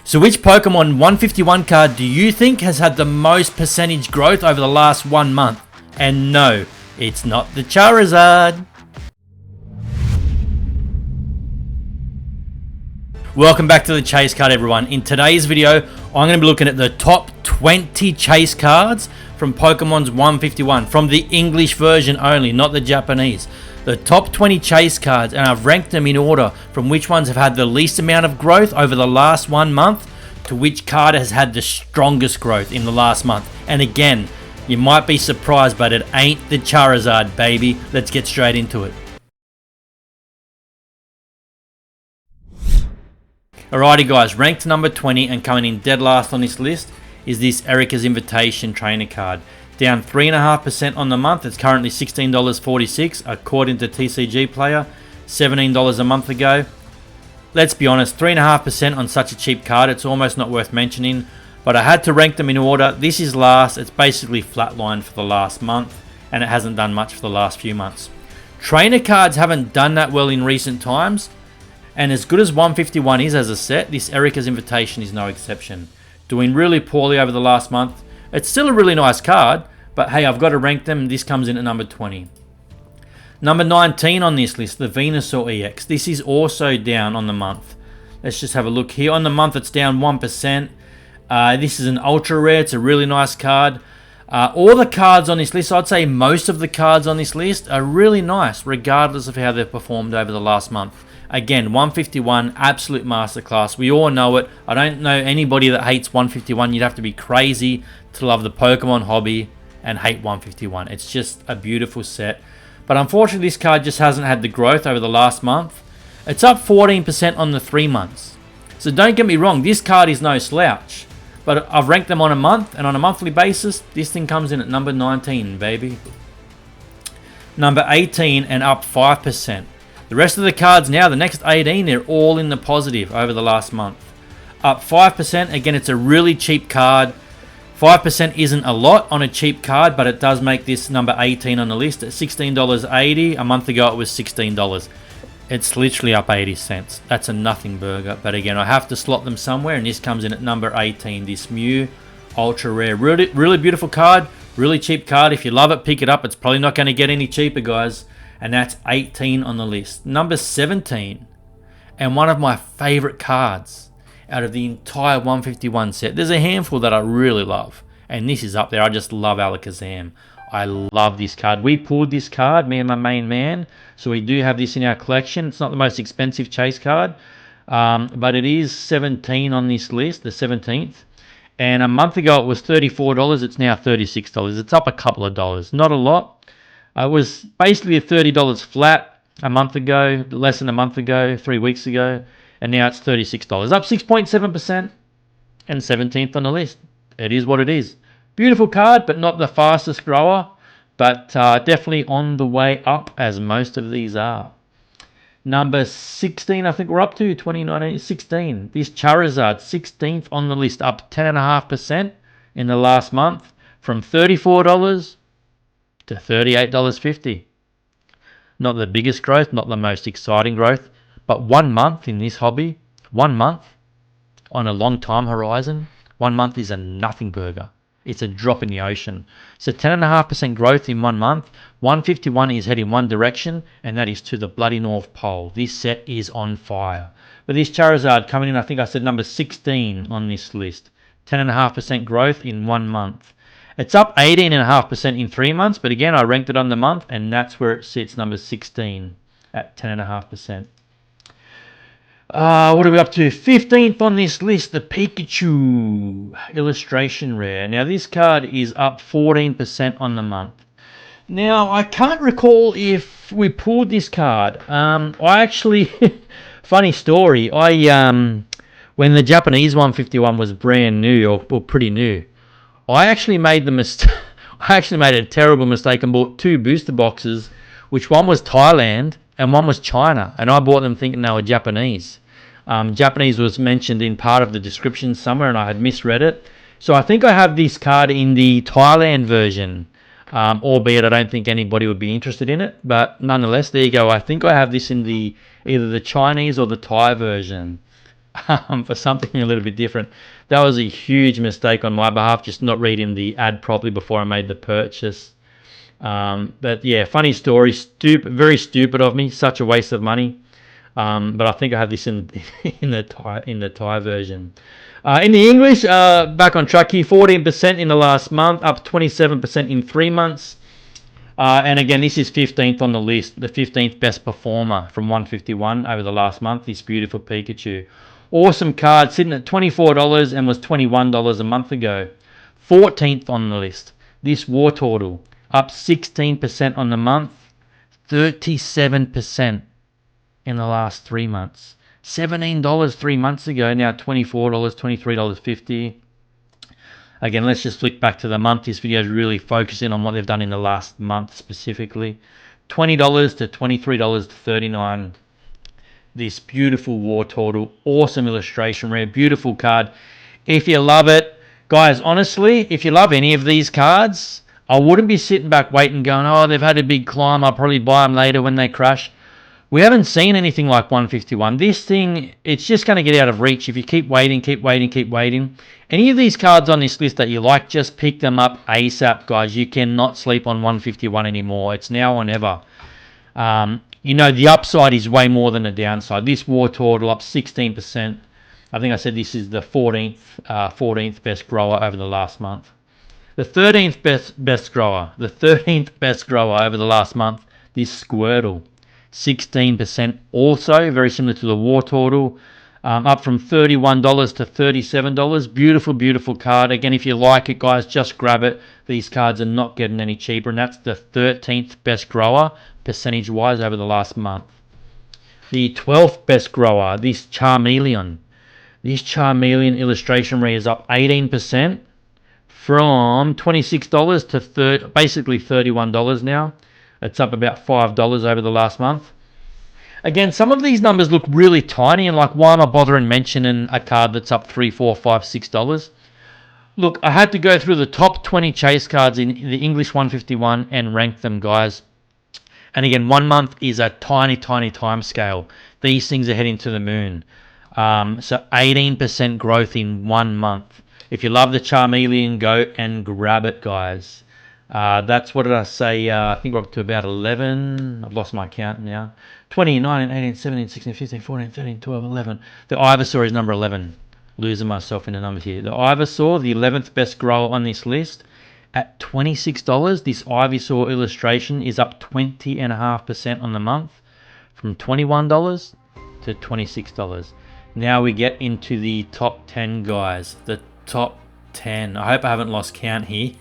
So which Pokemon 151 card do you think has had the most percentage growth over the last 1 month? And no, it's not the Charizard. Welcome back to the Chase Card, everyone. In today's video, I'm going to be looking at the top 20 Chase cards from Pokemon's 151, from the English version only, not the Japanese. The top 20 Chase cards, and I've ranked them in order from which ones have had the least amount of growth over the last 1 month to which card has had the strongest growth in the last month. And again, you might be surprised, but it ain't the Charizard, baby. Let's get straight into it. Alrighty guys, ranked number 20 and coming in dead last on this list is this Erica's Invitation trainer card. Down 3.5% on the month. It's currently $16.46 according to TCG Player, $17 a month ago. Let's be honest, 3.5% on such a cheap card, it's almost not worth mentioning. But I had to rank them in order. This is last. It's basically flatlined for the last month, and it hasn't done much for the last few months. Trainer cards haven't done that well in recent times. And as good as 151 is as a set, this Erica's Invitation is no exception. Doing really poorly over the last month. It's still a really nice card, but hey, I've got to rank them. This comes in at number 20. Number 19 on this list, the Venusaur EX. This is also down on the month. Let's just have a look here. On the month, it's down 1%. This is an ultra rare. It's a really nice card. All the cards on this list, I'd say most of the cards on this list are really nice, regardless of how they've performed over the last month. Again, 151, absolute masterclass. We all know it. I don't know anybody that hates 151. You'd have to be crazy to love the Pokemon hobby and hate 151. It's just a beautiful set. But unfortunately, this card just hasn't had the growth over the last month. It's up 14% on the 3 months. So don't get me wrong, this card is no slouch. But I've ranked them on a month, and on a monthly basis, this thing comes in at number 19, baby. Number 18 and up 5%. The rest of the cards now, the next 18, they're all in the positive over the last month. Up 5%. Again, it's a really cheap card. 5% isn't a lot on a cheap card, but it does make this number 18 on the list at $16.80. A month ago, it was $16. It's literally up 80 cents. That's a nothing burger. But again, I have to slot them somewhere, and this comes in at number 18. This Mew Ultra Rare. Really, really beautiful card. Really cheap card. If you love it, pick it up. It's probably not going to get any cheaper, guys. And that's 18 on the list. Number 17, and one of my favorite cards out of the entire 151 set. There's a handful that I really love, and this is up there. I just love Alakazam. I love this card. We pulled this card, me and my main man, so we do have this in our collection. It's not the most expensive chase card, but it is 17 on this list, the 17th. And a month ago it was $34. It's now $36. It's up a couple of dollars. Not a lot. It was basically $30 flat a month ago, less than a month ago, 3 weeks ago, and now it's $36. Up 6.7% and 17th on the list. It is what it is. Beautiful card, but not the fastest grower, but definitely on the way up, as most of these are. Number 16, I think we're up to 2019, 16. This Charizard, 16th on the list, up 10.5% in the last month, from $34 to $38.50. Not the biggest growth, not the most exciting growth, but 1 month in this hobby, 1 month on a long time horizon, 1 month is a nothing burger. It's a drop in the ocean. So 10.5% growth in 1 month. 151 is heading one direction, and that is to the bloody North Pole. This set is on fire. But this Charizard coming in, I think I said number 16 on this list. 10.5% growth in 1 month. It's up 18.5% in 3 months, but again, I ranked it on the month, and that's where it sits, number 16 at 10.5%. What are we up to? 15th on this list, the Pikachu illustration rare. Now, this card is up 14% on the month. Now, I can't recall if we pulled this card. I actually, funny story, when the Japanese 151 was brand new, or pretty new, I actually made a terrible mistake and bought 2 booster boxes, which one was Thailand and one was China, and I bought them thinking they were Japanese. Japanese was mentioned in part of the description somewhere, and I had misread it. So I think I have this card in the Thailand version, albeit I don't think anybody would be interested in it. But nonetheless, there you go. I think I have this in either the Chinese or the Thai version. for something a little bit different. That was a huge mistake on my behalf, just not reading the ad properly before I made the purchase. But yeah, funny story. Very stupid of me. Such a waste of money. But I think I have this in in the Thai version. In the English, back on track here. 14% in the last month, up 27% in 3 months. And again, this is 15th on the list, the 15th best performer from 151 over the last month. This beautiful Pikachu. Awesome card, sitting at $24 and was $21 a month ago. 14th on the list. This War Turtle, up 16% on the month, 37% in the last 3 months. $17 3 months ago, now $24, $23.50. Again, let's just flick back to the month. This video is really focusing on what they've done in the last month specifically. $20 to $23.39. This beautiful War Turtle. Awesome illustration, rare, beautiful card. If you love it, guys, honestly, if you love any of these cards, I wouldn't be sitting back waiting going, oh, they've had a big climb, I'll probably buy them later when they crash. We haven't seen anything like 151. This thing, it's just going to get out of reach if you keep waiting, keep waiting, keep waiting. Any of these cards on this list that you like, just pick them up ASAP, guys. You cannot sleep on 151 anymore. It's now or never. You know, the upside is way more than the downside. This War Turtle up 16%. I think I said this is the 14th best grower over the last month. The 13th best grower. The 13th best grower over the last month. This Squirtle. 16% also, very similar to the War Turtle, up from $31 to $37. Beautiful, beautiful card. Again, if you like it, guys, just grab it. These cards are not getting any cheaper, and that's the 13th best grower, percentage-wise, over the last month. The 12th best grower, this Charmeleon. This Charmeleon illustration rare is up 18% from $26 to basically $31 now. It's up about $5 over the last month. Again, some of these numbers look really tiny, and like, why am I bothering mentioning a card that's up $3, $4, $5, $6? Look, I had to go through the top 20 chase cards in the English 151 and rank them, guys. And again, 1 month is a tiny, tiny time scale. These things are heading to the moon. So 18% growth in 1 month. If you love the Charmeleon, go and grab it, guys. That's what did I say? I think we're up to about 11. I've lost my count now. 20, 19, 18, 17, 16, 15, 14, 13, 12, 11. The Ivysaur is number 11. Losing myself in the numbers here. The Ivysaur, the 11th best grower on this list, at $26. This Ivysaur illustration is up 20.5% on the month, from $21 to $26. Now we get into the top 10, guys. The top 10. I hope I haven't lost count here.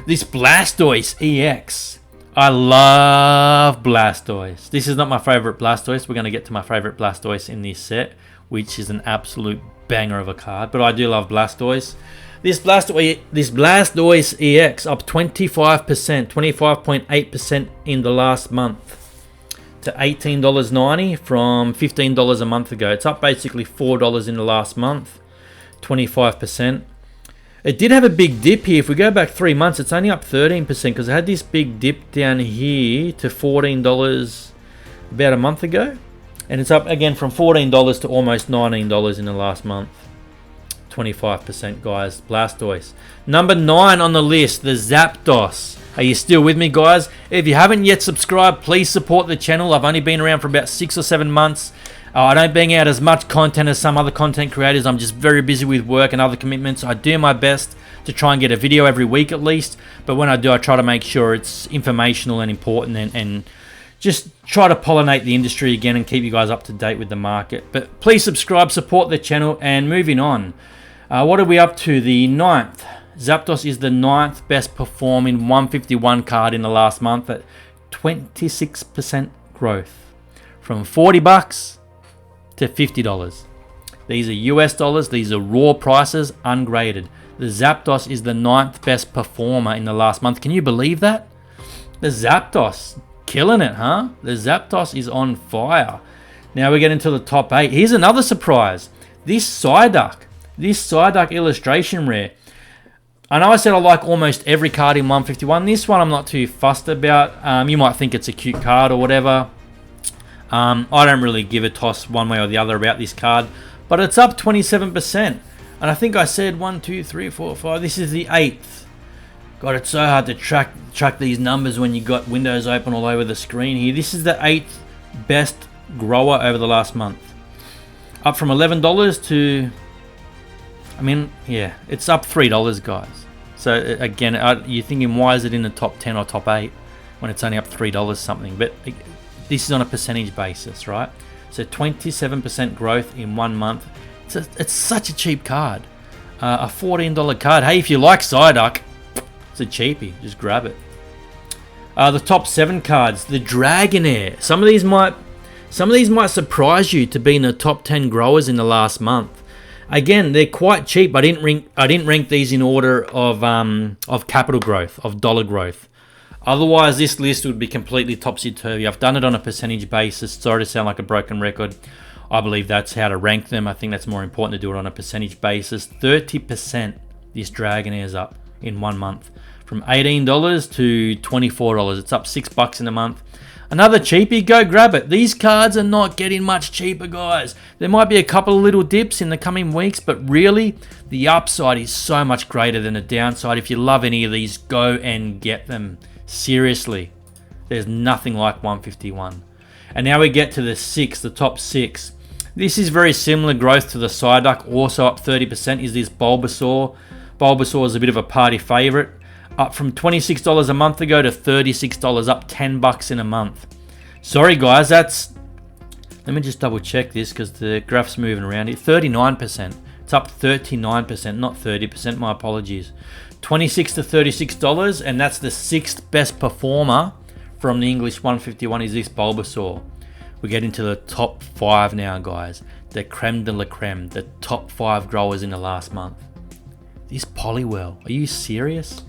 This Blastoise EX. I love Blastoise. This is not my favorite Blastoise. We're going to get to my favorite Blastoise in this set, which is an absolute banger of a card. But I do love Blastoise. This Blastoise EX up 25%, 25.8% in the last month to $18.90 from $15 a month ago. It's up basically $4 in the last month, 25%. It did have a big dip here. If we go back 3 months, it's only up 13% because it had this big dip down here to $14 about a month ago. And it's up again from $14 to almost $19 in the last month. 25%, guys. Blastoise. Number 9 on the list, the Zapdos. Are you still with me, guys? If you haven't yet subscribed, please support the channel. I've only been around for about 6 or 7 months. I don't bang out as much content as some other content creators. I'm just very busy with work and other commitments. I do my best to try and get a video every week at least. But when I do, I try to make sure it's informational and important and just try to pollinate the industry again and keep you guys up to date with the market. But please subscribe, support the channel, and moving on. What are we up to? The 9th. Zapdos is the 9th best performing 151 card in the last month at 26% growth. From $40 to $50. These are US dollars. These are raw prices, ungraded. The Zapdos is the 9th best performer in the last month. Can you believe that? The Zapdos, killing it, huh? The Zapdos is on fire. Now we get into the top 8. Here's another surprise. This Psyduck illustration rare. I know I said I like almost every card in 151. This one I'm not too fussed about. You might think it's a cute card or whatever. I don't really give a toss one way or the other about this card, but it's up 27%. And I think I said 1, 2, 3, 4, 5. This is the 8th. God, it's so hard to track these numbers when you got windows open all over the screen here. This is the 8th best grower over the last month. Up from $11 to, I mean, yeah, it's up $3, guys. So again, you're thinking, why is it in the top 10 or top 8 when it's only up $3 something? But this is on a percentage basis, right? So 27% growth in 1 month. It's such a cheap card. A $14 card. Hey, if you like Psyduck, it's a cheapie. Just grab it. The top 7 cards. The Dragonair. Some of these might surprise you to be in the top 10 growers in the last month. Again, they're quite cheap. I didn't rank these in order of capital growth, of dollar growth. Otherwise, this list would be completely topsy-turvy. I've done it on a percentage basis. Sorry to sound like a broken record. I believe that's how to rank them. I think that's more important to do it on a percentage basis. 30% this Dragonair's up in 1 month. From $18 to $24. It's up $6 in a month. Another cheapie, go grab it. These cards are not getting much cheaper, guys. There might be a couple of little dips in the coming weeks, but really, the upside is so much greater than the downside. If you love any of these, go and get them. Seriously, there's nothing like 151. And now we get to the top 6. This is very similar growth to the Psyduck, also up 30%, is this Bulbasaur. Bulbasaur is a bit of a party favorite. Up from $26 a month ago to $36, up $10 in a month. Sorry guys, let me just double check this because the graph's moving around here. 39%. It's up 39%, not 30%, my apologies. $26 to $36, and that's the 6th best performer from the English 151 is this Bulbasaur. We get into the top 5 now, guys. The creme de la creme, the top 5 growers in the last month. This Poliwhirl, are you serious?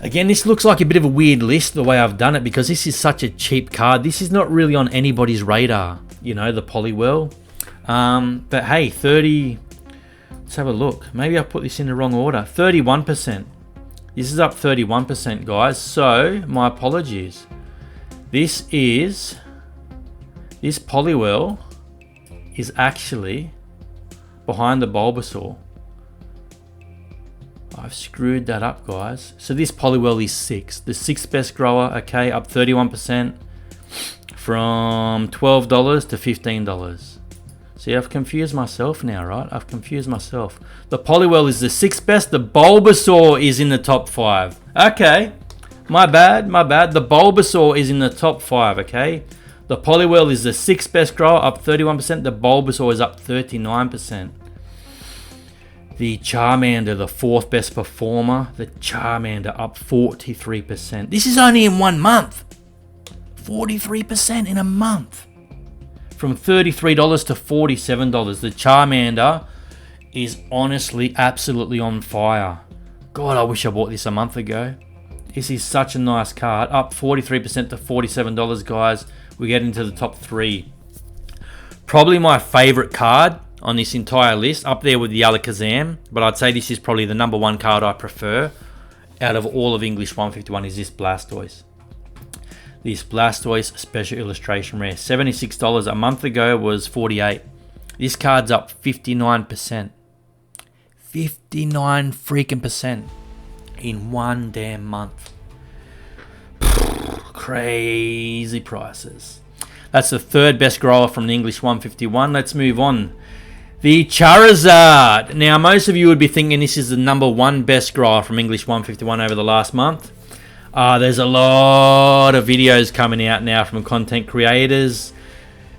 Again, this looks like a bit of a weird list the way I've done it because this is such a cheap card. This is not really on anybody's radar, you know, the Poliwhirl. But hey, let's have a look. Maybe I put this in the wrong order. 31%. This is up 31%, guys. So, my apologies. This Poliwhirl is actually behind the Bulbasaur. I've screwed that up, guys. So this Poliwhirl is 6th. The 6th best grower, okay, up 31% from $12 to $15. See, I've confused myself now, right? I've confused myself. The Poliwhirl is the 6th best. The Bulbasaur is in the top 5. Okay, my bad. The Bulbasaur is in the top 5, okay? The Poliwhirl is the 6th best grower, up 31%. The Bulbasaur is up 39%. The Charmander, the 4th best performer. The Charmander up 43%. This is only in 1 month. 43% in a month. From $33 to $47. The Charmander is honestly absolutely on fire. God, I wish I bought this a month ago. This is such a nice card. Up 43% to $47, guys. We get into the top 3. Probably my favorite card on this entire list, up there with the Alakazam, but I'd say this is probably the number 1 card I prefer out of all of English 151 is this Blastoise. This Blastoise Special Illustration Rare. $76 a month ago was $48. This card's up 59%. 59 freaking percent in 1 damn month. Crazy prices. That's the 3rd best grower from the English 151. Let's move on. The Charizard. Now, most of you would be thinking this is the number 1 best grower from English 151 over the last month. There's a lot of videos coming out now from content creators,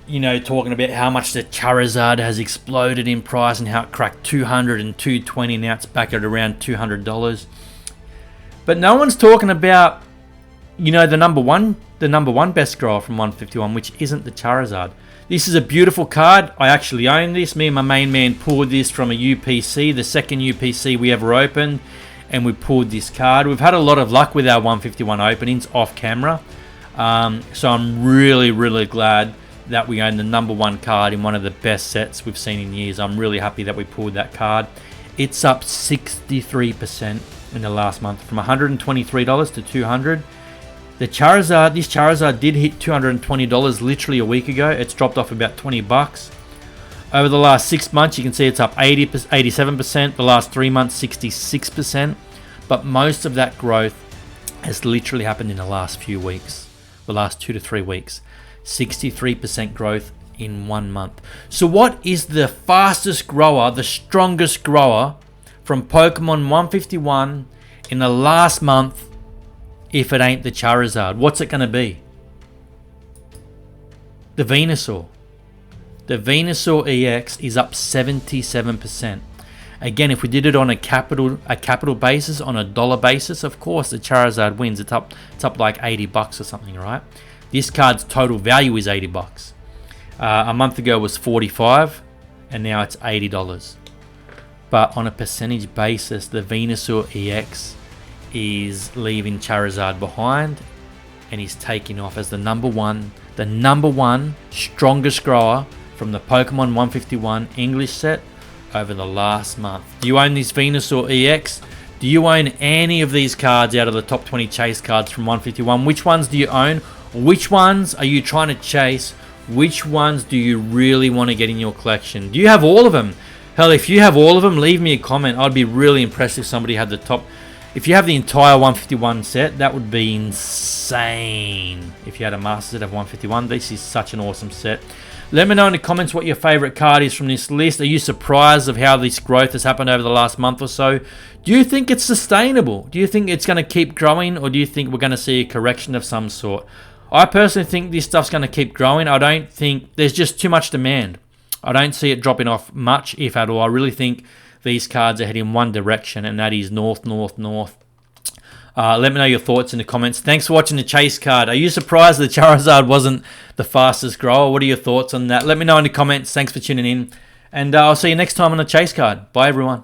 you know, talking about how much the Charizard has exploded in price and how it cracked $200 and $220. Now it's back at around $200. But no one's talking about, you know, the number one best grower from 151, which isn't the Charizard. This is a beautiful card. I actually own this. Me and my main man pulled this from a UPC, the second UPC we ever opened, and we pulled this card. We've had a lot of luck with our 151 openings off camera. So I'm really, really glad that we own the number 1 card in one of the best sets we've seen in years. I'm really happy that we pulled that card. It's up 63% in the last month, from $123 to $200. This Charizard did hit $220 literally a week ago. It's dropped off about 20 bucks. Over the last 6 months, you can see it's up 87%. The last 3 months, 66%. But most of that growth has literally happened in the last few weeks. The last 2 to 3 weeks. 63% growth in 1 month. So what is the fastest grower, the strongest grower from Pokemon 151 in the last month if it ain't the Charizard? What's it going to be? The Venusaur. The Venusaur EX is up 77%. Again, if we did it on a capital basis, on a dollar basis, of course the Charizard wins. It's up like 80 bucks or something, right? This card's total value is 80 bucks. A month ago it was 45 and now it's $80. But on a percentage basis, the Venusaur EX is leaving Charizard behind and he's taking off as the number one strongest grower from the Pokemon 151 English set over the last month. Do you own this Venusaur EX? Do you own any of these cards out of the top 20 chase cards from 151? Which ones do you own? Which ones are you trying to chase? Which ones do you really want to get in your collection? Do you have all of them? Hell, if you have all of them, leave me a comment. I'd be really impressed if somebody had the top. If you have the entire 151 set, that would be insane. If you had a master set of 151, this is such an awesome set. Let me know in the comments what your favorite card is from this list. Are you surprised of how this growth has happened over the last month or so? Do you think it's sustainable? Do you think it's going to keep growing, or do you think we're going to see a correction of some sort? I personally think this stuff's going to keep growing. I don't think there's just too much demand. I don't see it dropping off much, if at all. I really think these cards are heading one direction, and that is north, north, north. Let me know your thoughts in the comments. Thanks for watching the chase card. Are you surprised the Charizard wasn't the fastest grower? What are your thoughts on that? Let me know in the comments. Thanks for tuning in. And I'll see you next time on the chase card. Bye, everyone.